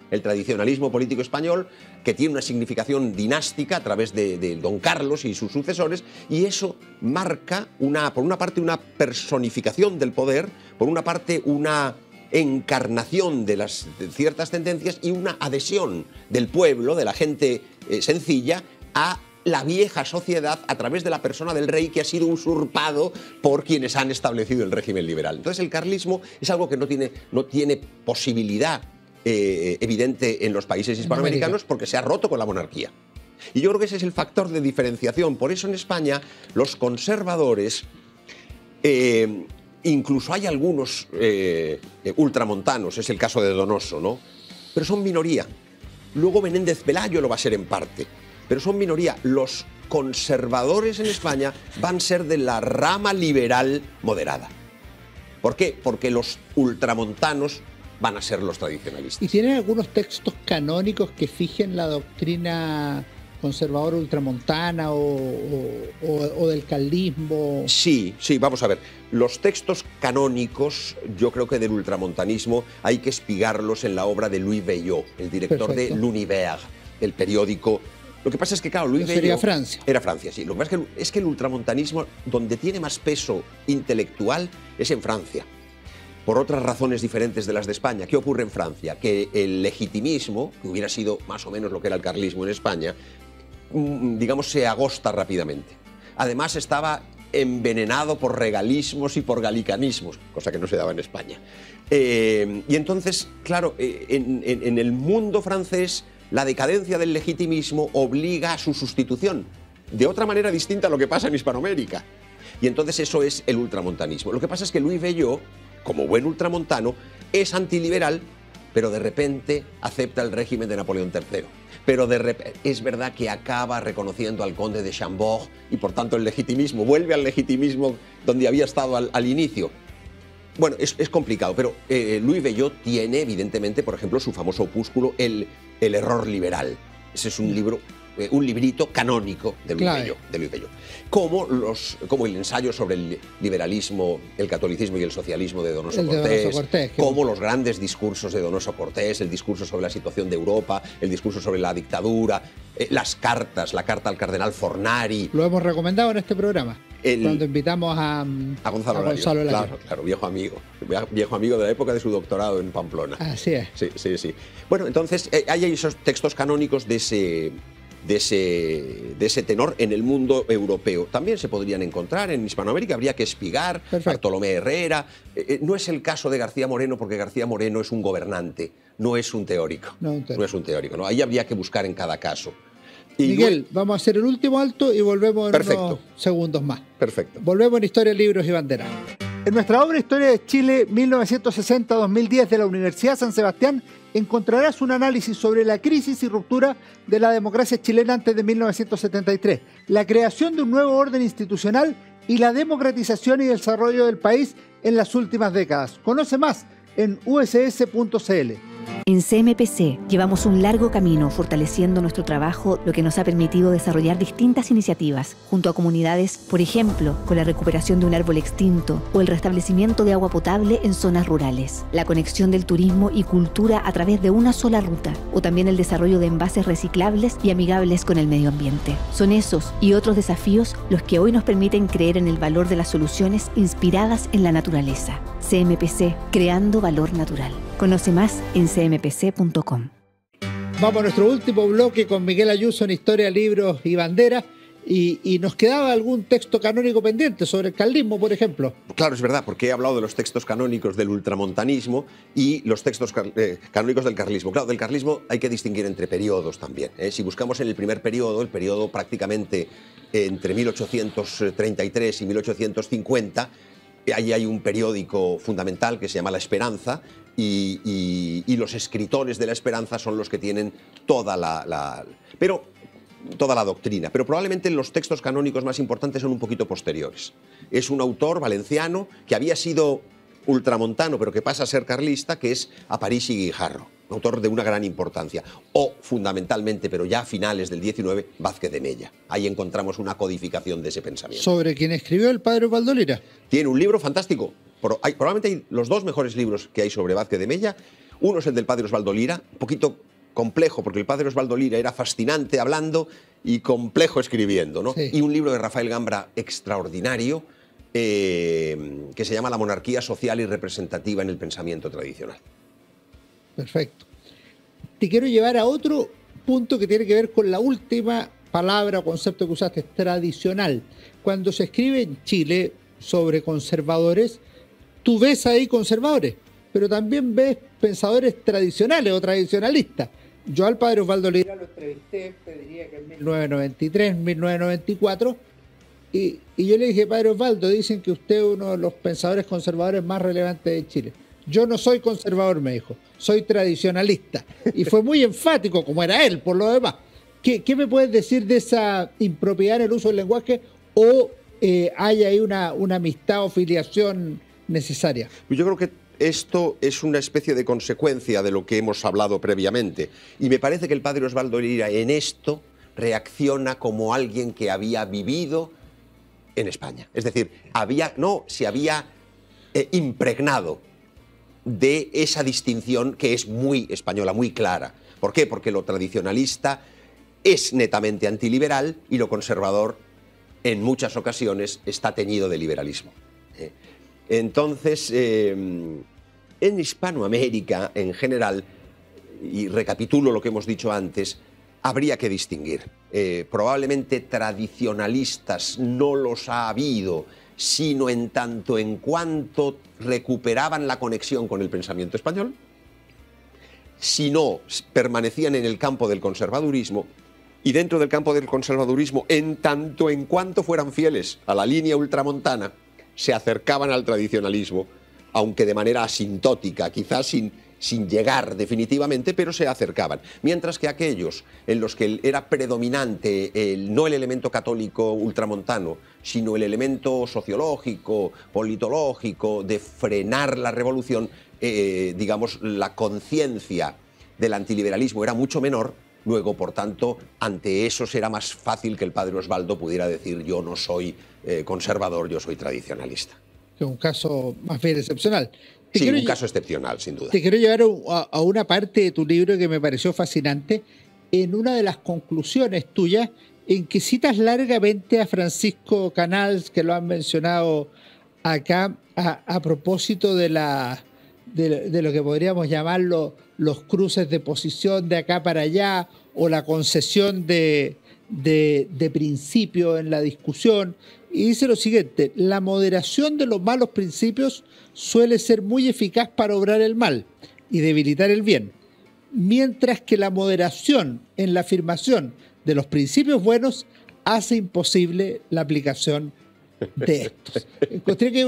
El tradicionalismo político español, que tiene una significación dinástica a través de Don Carlos y sus sucesores, y eso marca, por una parte, una personificación del poder, por una parte, una encarnación de ciertas tendencias y una adhesión del pueblo, de la gente sencilla, a la vieja sociedad a través de la persona del rey, que ha sido usurpado por quienes han establecido el régimen liberal. Entonces el carlismo es algo que no tiene posibilidad evidente en los países hispanoamericanos porque se ha roto con la monarquía. Y yo creo que ese es el factor de diferenciación. Por eso en España los conservadores, incluso hay algunos ultramontanos, es el caso de Donoso, ¿no? Pero son minoría. Luego Menéndez Pelayo lo va a ser en parte, pero son minoría. Los conservadores en España van a ser de la rama liberal moderada. ¿Por qué? Porque los ultramontanos van a ser los tradicionalistas. ¿Y tienen algunos textos canónicos que fijen la doctrina conservadora ultramontana o del carlismo? Sí, vamos a ver. Los textos canónicos, yo creo que del ultramontanismo hay que espigarlos en la obra de Louis Veuillot, el director de L'Univers, el periódico. Lo que pasa es que, claro, Louis Veuillot... Sería Francia. Era Francia, sí. Lo que pasa es que el ultramontanismo, donde tiene más peso intelectual, es en Francia, por otras razones diferentes de las de España. ¿Qué ocurre en Francia? Que el legitimismo, que hubiera sido más o menos lo que era el carlismo en España, digamos, se agosta rápidamente. Además, estaba envenenado por regalismos y por galicanismos, cosa que no se daba en España. Y entonces, claro, en el mundo francés, la decadencia del legitimismo obliga a su sustitución, de otra manera distinta a lo que pasa en Hispanoamérica. Y entonces eso es el ultramontanismo. Lo que pasa es que Louis Veuillot, como buen ultramontano, es antiliberal, pero de repente acepta el régimen de Napoleón III. Pero es verdad que acaba reconociendo al conde de Chambord y por tanto el legitimismo, vuelve al legitimismo donde había estado al inicio. Bueno, es complicado, pero Louis Veuillot tiene evidentemente, por ejemplo, su famoso opúsculo El error liberal. Ese es un libro un librito canónico de Luis Bello. Como el ensayo sobre el liberalismo, el catolicismo y el socialismo de Donoso Cortés, como los grandes discursos de Donoso Cortés, el discurso sobre la situación de Europa, el discurso sobre la dictadura, las cartas, la carta al cardenal Fornari. Lo hemos recomendado en este programa, cuando invitamos a Gonzalo Larios. Claro, viejo amigo de la época de su doctorado en Pamplona. Así es. Sí. Bueno, entonces hay esos textos canónicos de ese tenor en el mundo europeo. También se podrían encontrar en Hispanoamérica, habría que espigar, Bartolomé Herrera. No es el caso de García Moreno, porque García Moreno es un gobernante, no es un teórico. No es un teórico, ¿no? Ahí habría que buscar en cada caso. Y Miguel, vamos a hacer el último alto y volvemos en unos segundos más. Perfecto. Volvemos en Historia, Libros y Banderas. En nuestra obra Historia de Chile 1960-2010 de la Universidad San Sebastián encontrarás un análisis sobre la crisis y ruptura de la democracia chilena antes de 1973, la creación de un nuevo orden institucional y la democratización y desarrollo del país en las últimas décadas. Conoce más en uss.cl. En CMPC llevamos un largo camino fortaleciendo nuestro trabajo, lo que nos ha permitido desarrollar distintas iniciativas junto a comunidades, por ejemplo, con la recuperación de un árbol extinto o el restablecimiento de agua potable en zonas rurales, la conexión del turismo y cultura a través de una sola ruta o también el desarrollo de envases reciclables y amigables con el medio ambiente. Son esos y otros desafíos los que hoy nos permiten creer en el valor de las soluciones inspiradas en la naturaleza. CMPC, creando valor natural. Conoce más en cmpc.com. Vamos a nuestro último bloque con Miguel Ayuso en Historia, Libros y Banderas. Y nos quedaba algún texto canónico pendiente sobre el carlismo, por ejemplo. Claro, es verdad, porque he hablado de los textos canónicos del ultramontanismo y los textos canónicos del carlismo. Claro, del carlismo hay que distinguir entre periodos también. Si buscamos en el primer periodo, el periodo prácticamente entre 1833 y 1850, ahí hay un periódico fundamental que se llama La Esperanza y los escritores de La Esperanza son los que tienen toda la doctrina. Pero probablemente los textos canónicos más importantes son un poquito posteriores. Es un autor valenciano que había sido ultramontano, pero que pasa a ser carlista, que es Aparici y Guijarro, un autor de una gran importancia. O, fundamentalmente, pero ya a finales del XIX, Vázquez de Mella. Ahí encontramos una codificación de ese pensamiento. ¿Sobre quién escribió el padre Osvaldo Lira? Tiene un libro fantástico. Probablemente hay los dos mejores libros que hay sobre Vázquez de Mella. Uno es el del padre Osvaldo Lira, un poquito complejo, porque el padre Osvaldo Lira era fascinante hablando y complejo escribiendo, ¿no? Sí. Y un libro de Rafael Gambra extraordinario, que se llama La monarquía social y representativa en el pensamiento tradicional. Perfecto. Te quiero llevar a otro punto que tiene que ver con la última palabra o concepto que usaste, tradicional. Cuando se escribe en Chile sobre conservadores, tú ves ahí conservadores, pero también ves pensadores tradicionales o tradicionalistas. Yo al padre Osvaldo Lira lo entrevisté, te diría que en 1993, 1994, y yo le dije, padre Osvaldo, dicen que usted es uno de los pensadores conservadores más relevantes de Chile. Yo no soy conservador, me dijo, soy tradicionalista. Y fue muy enfático, como era él, por lo demás. ¿Qué me puedes decir de esa impropiedad en el uso del lenguaje o hay ahí una amistad o filiación necesaria? Yo creo que esto es una especie de consecuencia de lo que hemos hablado previamente. Y me parece que el padre Osvaldo Lira en esto reacciona como alguien que había vivido en España. Es decir, se había impregnado de esa distinción que es muy española, muy clara. ¿Por qué? Porque lo tradicionalista es netamente antiliberal y lo conservador en muchas ocasiones está teñido de liberalismo. Entonces, en Hispanoamérica en general, y recapitulo lo que hemos dicho antes, habría que distinguir. Probablemente tradicionalistas no los ha habido, sino en tanto en cuanto recuperaban la conexión con el pensamiento español, si no, permanecían en el campo del conservadurismo, y dentro del campo del conservadurismo, en tanto en cuanto fueran fieles a la línea ultramontana, se acercaban al tradicionalismo, aunque de manera asintótica, quizás sin llegar definitivamente, pero se acercaban. Mientras que aquellos en los que era predominante no el elemento católico ultramontano, sino el elemento sociológico, politológico, de frenar la revolución, digamos, la conciencia del antiliberalismo era mucho menor, Luego, por tanto, ante eso será más fácil que el padre Osvaldo pudiera decir yo no soy conservador, yo soy tradicionalista. Es un caso más bien excepcional. Sí, un caso excepcional, sin duda. Te quiero llevar a una parte de tu libro que me pareció fascinante, en una de las conclusiones tuyas, en que citas largamente a Francisco Canals, que lo han mencionado acá, a propósito de lo que podríamos llamarlo los cruces de posición de acá para allá, o la concesión de principio en la discusión. Y dice lo siguiente: la moderación de los malos principios suele ser muy eficaz para obrar el mal y debilitar el bien, mientras que la moderación en la afirmación de los principios buenos hace imposible la aplicación de estos. Encontré que es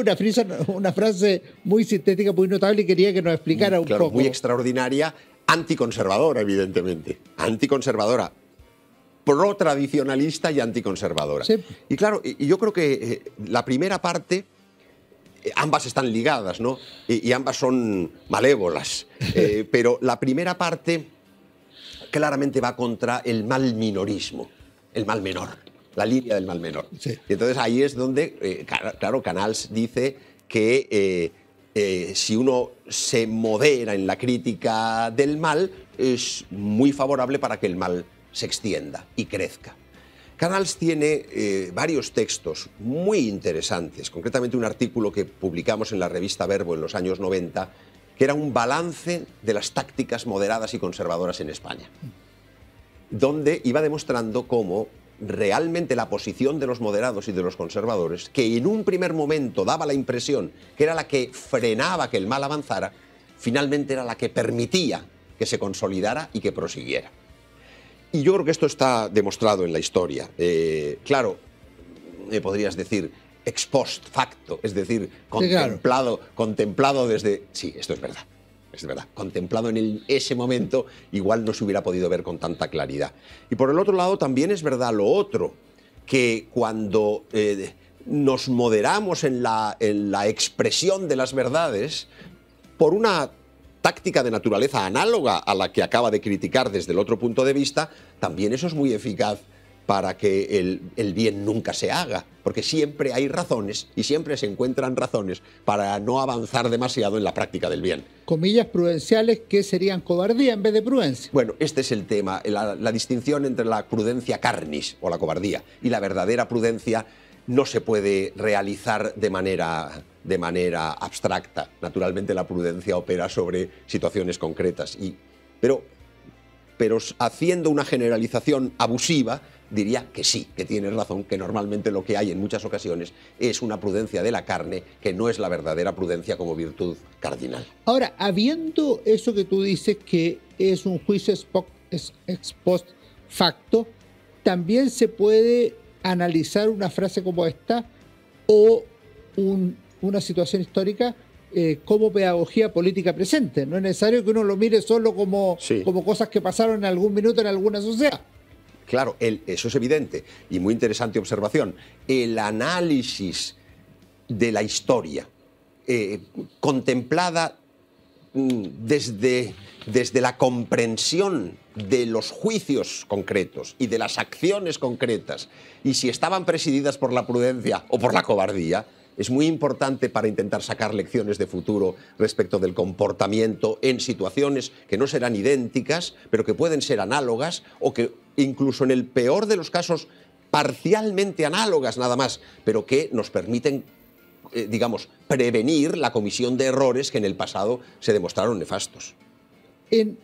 una frase muy sintética, muy notable, y quería que nos explicara un poco. Muy extraordinaria, anticonservadora, evidentemente. Anticonservadora, pro-tradicionalista y anticonservadora. Sí. Y claro, yo creo que la primera parte, ambas están ligadas, ¿no? Y ambas son malévolas. Pero la primera parte claramente va contra el mal minorismo, el mal menor, la línea del mal menor. Sí. Y entonces ahí es donde, claro, Canals dice que si uno se modera en la crítica del mal, es muy favorable para que el mal se extienda y crezca. Canals tiene varios textos muy interesantes, concretamente un artículo que publicamos en la revista Verbo en los años 90, que era un balance de las tácticas moderadas y conservadoras en España, donde iba demostrando cómo realmente la posición de los moderados y de los conservadores, que en un primer momento daba la impresión que era la que frenaba que el mal avanzara, finalmente era la que permitía que se consolidara y que prosiguiera. Y yo creo que esto está demostrado en la historia. Claro, podrías decir ex post facto, es decir, contemplado desde... Sí, esto es verdad. Es verdad, contemplado en ese momento, igual no se hubiera podido ver con tanta claridad. Y por el otro lado también es verdad lo otro, que cuando nos moderamos en la expresión de las verdades, por una táctica de naturaleza análoga a la que acaba de criticar desde el otro punto de vista, también eso es muy eficaz para que el bien nunca se haga, porque siempre hay razones y siempre se encuentran razones para no avanzar demasiado en la práctica del bien. Comillas prudenciales que serían cobardía en vez de prudencia. Bueno, este es el tema, la distinción entre la prudencia carnis o la cobardía y la verdadera prudencia no se puede realizar de manera abstracta. Naturalmente la prudencia opera sobre situaciones concretas, pero haciendo una generalización abusiva, diría que sí, que tienes razón, que normalmente lo que hay en muchas ocasiones es una prudencia de la carne, que no es la verdadera prudencia como virtud cardinal. Ahora, habiendo eso que tú dices que es un juicio ex post facto, también se puede analizar una frase como esta o una situación histórica como pedagogía política presente. No es necesario que uno lo mire solo como cosas que pasaron en algún minuto en alguna sociedad. Claro, eso es evidente y muy interesante observación. El análisis de la historia contemplada desde la comprensión de los juicios concretos y de las acciones concretas, y si estaban presididas por la prudencia o por la cobardía, es muy importante para intentar sacar lecciones de futuro respecto del comportamiento en situaciones que no serán idénticas, pero que pueden ser análogas o que incluso en el peor de los casos parcialmente análogas nada más, pero que nos permiten, prevenir la comisión de errores que en el pasado se demostraron nefastos. En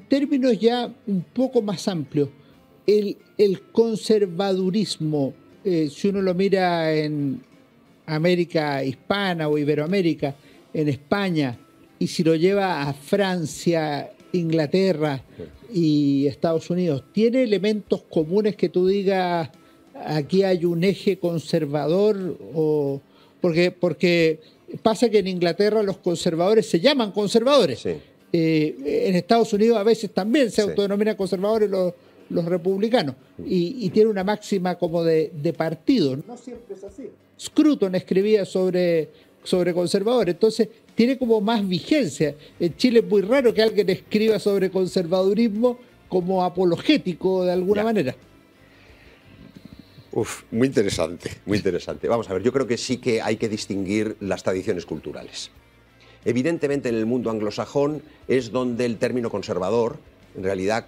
términos ya un poco más amplios, el conservadurismo, si uno lo mira en América hispana o Iberoamérica, en España, y si lo lleva a Francia, Inglaterra y Estados Unidos, ¿tiene elementos comunes que tú digas aquí hay un eje conservador? Porque pasa que en Inglaterra los conservadores se llaman conservadores. Sí. En Estados Unidos a veces también se autodenominan conservadores los republicanos, y tiene una máxima como de partido. No siempre es así. Scruton escribía sobre conservadores, entonces tiene como más vigencia. En Chile es muy raro que alguien escriba sobre conservadurismo como apologético de alguna manera. Muy interesante, muy interesante. Vamos a ver, yo creo que sí que hay que distinguir las tradiciones culturales. Evidentemente en el mundo anglosajón es donde el término conservador, en realidad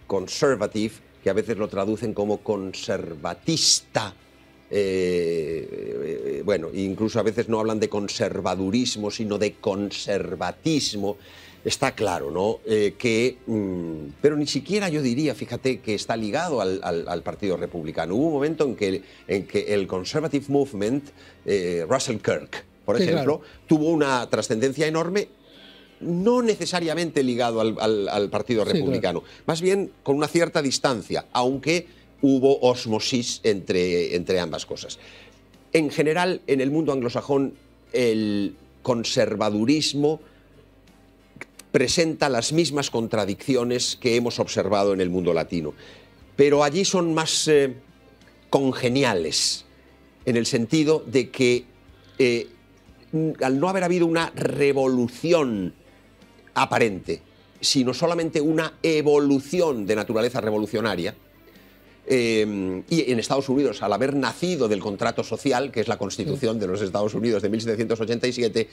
conservative, que a veces lo traducen como conservatista, bueno, incluso a veces no hablan de conservadurismo, sino de conservatismo. Está claro, ¿no? Pero ni siquiera yo diría, fíjate, que está ligado al Partido Republicano. Hubo un momento en que el Conservative Movement, Russell Kirk, por ejemplo, tuvo una trascendencia enorme, no necesariamente ligado al Partido Republicano, más bien con una cierta distancia, aunque hubo ósmosis entre ambas cosas. En general, en el mundo anglosajón, el conservadurismo presenta las mismas contradicciones que hemos observado en el mundo latino, pero allí son más congeniales, en el sentido de que al no haber habido una revolución aparente, sino solamente una evolución de naturaleza revolucionaria, y en Estados Unidos, al haber nacido del contrato social, que es la Constitución de los Estados Unidos de 1787,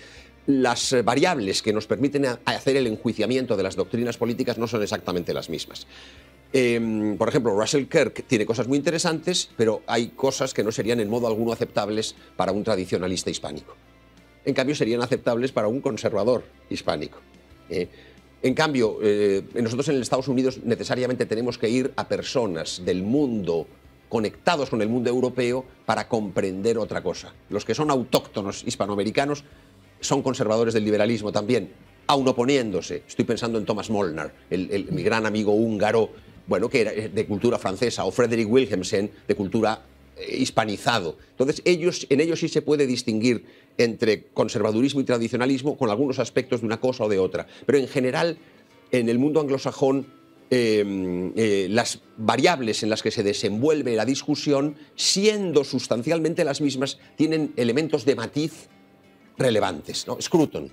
las variables que nos permiten hacer el enjuiciamiento de las doctrinas políticas no son exactamente las mismas. Por ejemplo, Russell Kirk tiene cosas muy interesantes, pero hay cosas que no serían en modo alguno aceptables para un tradicionalista hispánico. En cambio, serían aceptables para un conservador hispánico. En cambio, nosotros en Estados Unidos necesariamente tenemos que ir a personas del mundo conectados con el mundo europeo para comprender otra cosa. Los que son autóctonos hispanoamericanos son conservadores del liberalismo también, aun oponiéndose. Estoy pensando en Thomas Molnar, mi gran amigo húngaro, bueno, que era de cultura francesa, o Frederick Wilhelmsen, de cultura hispanizado. Entonces, en ellos sí se puede distinguir entre conservadurismo y tradicionalismo con algunos aspectos de una cosa o de otra. Pero en general, en el mundo anglosajón, las variables en las que se desenvuelve la discusión, siendo sustancialmente las mismas, tienen elementos de matiz relevantes, ¿no? Scruton.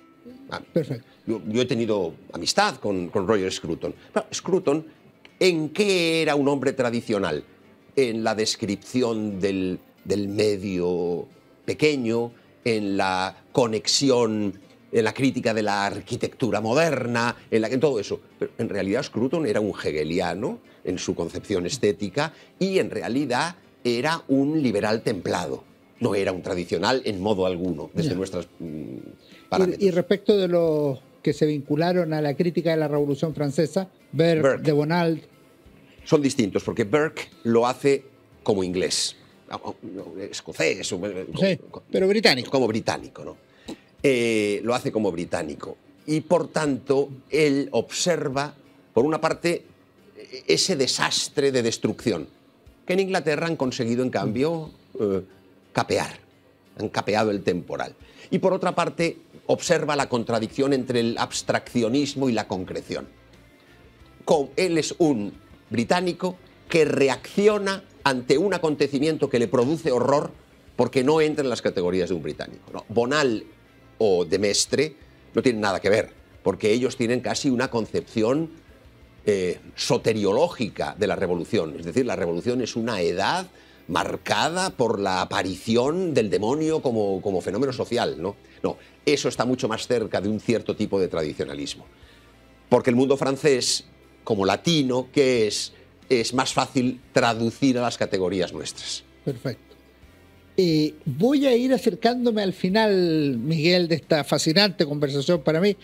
Perfecto. Yo he tenido amistad con Roger Scruton. Pero Scruton, ¿en qué era un hombre tradicional? En la descripción del medio pequeño, en la conexión, en la crítica de la arquitectura moderna, en todo eso. Pero en realidad Scruton era un hegeliano en su concepción estética y en realidad era un liberal templado. No era un tradicional en modo alguno, desde nuestras parámetros. Y respecto de los que se vincularon a la crítica de la Revolución Francesa, Burke. De Bonald... Son distintos, porque Burke lo hace como inglés, escocés, sí, pero británico. Como británico, ¿no? Lo hace como británico. Y por tanto, él observa, por una parte, ese desastre de destrucción, que en Inglaterra han conseguido, en cambio, capear. Han capeado el temporal. Y por otra parte, observa la contradicción entre el abstraccionismo y la concreción. Él es un británico que reacciona ante un acontecimiento que le produce horror porque no entra en las categorías de un británico, ¿no? Bonald o de Maistre no tienen nada que ver, porque ellos tienen casi una concepción soteriológica de la revolución. Es decir, la revolución es una edad marcada por la aparición del demonio como fenómeno social, ¿no? No, eso está mucho más cerca de un cierto tipo de tradicionalismo. Porque el mundo francés, como latino, que es más fácil traducir a las categorías nuestras. Perfecto. Voy a ir acercándome al final, Miguel, de esta fascinante conversación para mí.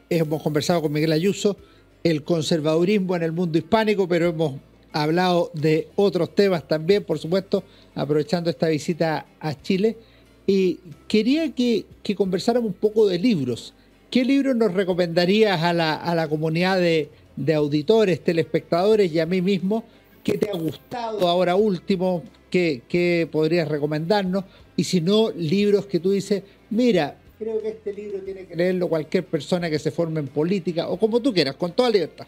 Hemos conversado con Miguel Ayuso, el conservadurismo en el mundo hispánico, pero hemos hablado de otros temas también, por supuesto, aprovechando esta visita a Chile. Y quería que conversáramos un poco de libros. ¿Qué libros nos recomendarías a la comunidad de auditores, telespectadores y a mí mismo? ¿Qué te ha gustado ahora último? ¿Qué podrías recomendarnos? Y si no, libros que tú dices, mira, creo que este libro tiene que leerlo cualquier persona que se forme en política, o como tú quieras, con toda libertad.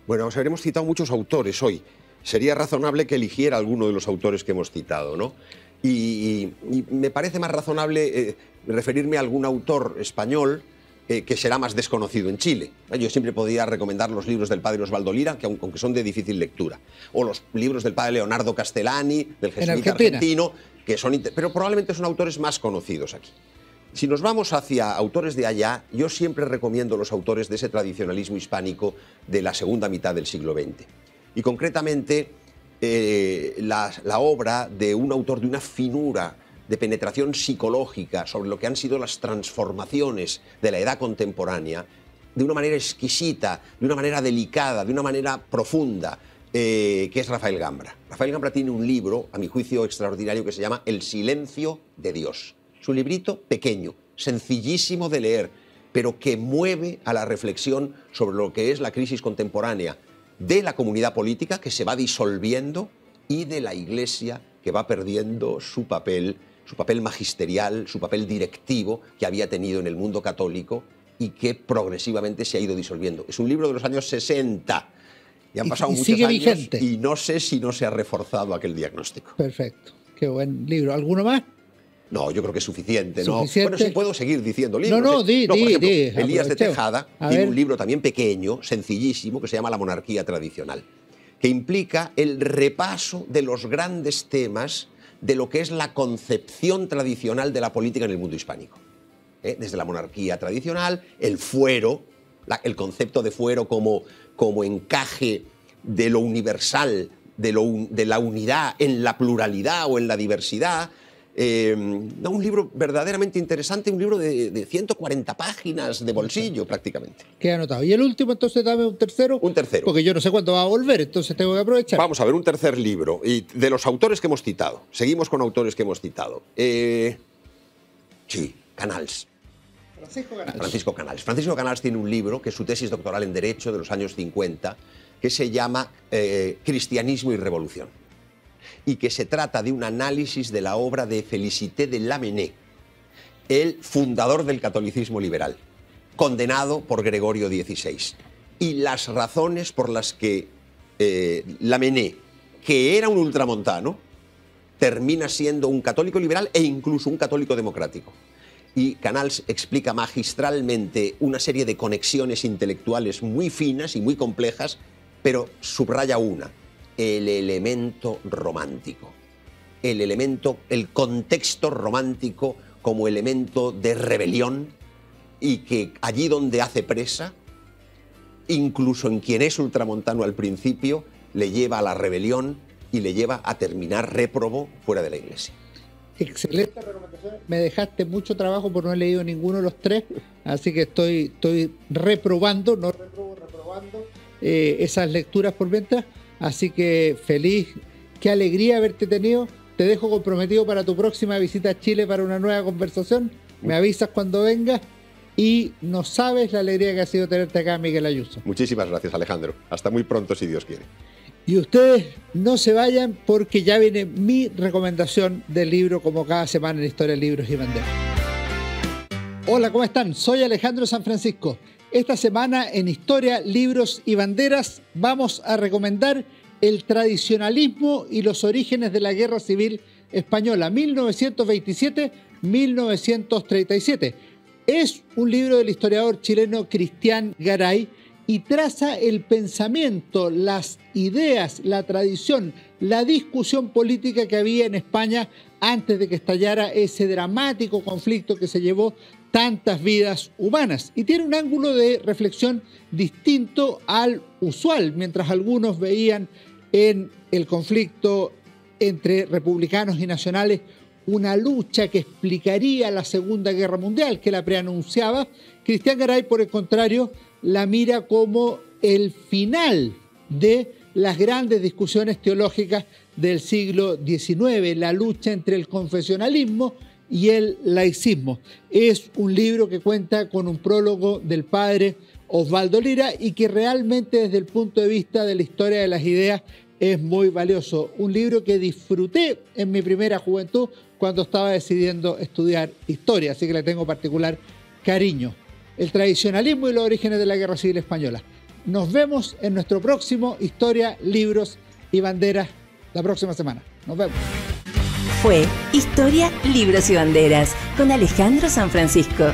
Bueno, os habremos citado muchos autores hoy. Sería razonable que eligiera alguno de los autores que hemos citado, ¿no? Y me parece más razonable referirme a algún autor español que será más desconocido en Chile. Yo siempre podría recomendar los libros del padre Osvaldo Lira, que aunque son de difícil lectura, o los libros del padre Leonardo Castellani, del jesuita argentino, pero probablemente son autores más conocidos aquí. Si nos vamos hacia autores de allá, yo siempre recomiendo los autores de ese tradicionalismo hispánico de la segunda mitad del siglo XX. Y concretamente la obra de un autor de una finura de penetración psicológica sobre lo que han sido las transformaciones de la edad contemporánea, de una manera exquisita, de una manera delicada, de una manera profunda, que es Rafael Gambra. Rafael Gambra tiene un libro, a mi juicio, extraordinario, que se llama El silencio de Dios. Es un librito pequeño, sencillísimo de leer, pero que mueve a la reflexión sobre lo que es la crisis contemporánea de la comunidad política, que se va disolviendo, y de la Iglesia, que va perdiendo su papel magisterial, su papel directivo que había tenido en el mundo católico y que progresivamente se ha ido disolviendo. Es un libro de los años 60 y han pasado muchos años vigente. Y no sé si no se ha reforzado aquel diagnóstico. Perfecto, qué buen libro. ¿Alguno más? No, yo creo que es suficiente, ¿no? Bueno, sí puedo seguir diciendo libros. Por ejemplo, Elías de Tejada tiene un libro también pequeño, sencillísimo, que se llama La monarquía tradicional, que implica el repaso de los grandes temas de lo que es la concepción tradicional de la política en el mundo hispánico. Desde la monarquía tradicional, el fuero, el concepto de fuero como encaje de lo universal, de la unidad en la pluralidad o en la diversidad. Un libro verdaderamente interesante, un libro de 140 páginas de bolsillo prácticamente. Queda anotado. Y el último, entonces dame un tercero. Un tercero. Porque yo no sé cuándo va a volver, entonces tengo que aprovechar. Vamos a ver, un tercer libro. Y de los autores que hemos citado, seguimos con autores que hemos citado. Canals. Francisco Canals. Francisco Canals tiene un libro que es su tesis doctoral en Derecho de los años 50, que se llama Cristianismo y Revolución, y que se trata de un análisis de la obra de Félicité de Lamennais, el fundador del catolicismo liberal, condenado por Gregorio XVI, y las razones por las que Lamennais, que era un ultramontano, termina siendo un católico liberal e incluso un católico democrático. Y Canals explica magistralmente una serie de conexiones intelectuales muy finas y muy complejas, pero subraya una: el elemento romántico, el contexto romántico como elemento de rebelión, y que allí donde hace presa, incluso en quien es ultramontano al principio, le lleva a la rebelión y le lleva a terminar réprobo fuera de la Iglesia. Excelente recomendación. Me dejaste mucho trabajo por no haber leído ninguno de los tres, así que estoy reprobando esas lecturas por mientras. Así que feliz, qué alegría haberte tenido. Te dejo comprometido para tu próxima visita a Chile para una nueva conversación. Me avisas cuando vengas y no sabes la alegría que ha sido tenerte acá, Miguel Ayuso. Muchísimas gracias, Alejandro. Hasta muy pronto, si Dios quiere. Y ustedes no se vayan, porque ya viene mi recomendación del libro, como cada semana en Historia, Libros y Banderas. Hola, ¿cómo están? Soy Alejandro San Francisco. Esta semana en Historia, Libros y Banderas vamos a recomendar El tradicionalismo y los orígenes de la Guerra Civil Española, 1927-1937. Es un libro del historiador chileno Cristián Garay y traza el pensamiento, las ideas, la tradición, la discusión política que había en España antes de que estallara ese dramático conflicto que se llevó tantas vidas humanas, y tiene un ángulo de reflexión distinto al usual. Mientras algunos veían en el conflicto entre republicanos y nacionales una lucha que explicaría la Segunda Guerra Mundial, que la preanunciaba, Cristián Garay, por el contrario, la mira como el final de las grandes discusiones teológicas del siglo XIX, la lucha entre el confesionalismo y el laicismo. Es un libro que cuenta con un prólogo del padre Osvaldo Lira y que realmente, desde el punto de vista de la historia de las ideas, es muy valioso. Un libro que disfruté en mi primera juventud cuando estaba decidiendo estudiar historia, así que le tengo particular cariño. El tradicionalismo y los orígenes de la Guerra Civil Española. Nos vemos en nuestro próximo Historia, Libros y Banderas la próxima semana. Nos vemos. Fue Historia, Libros y Banderas con Alejandro San Francisco.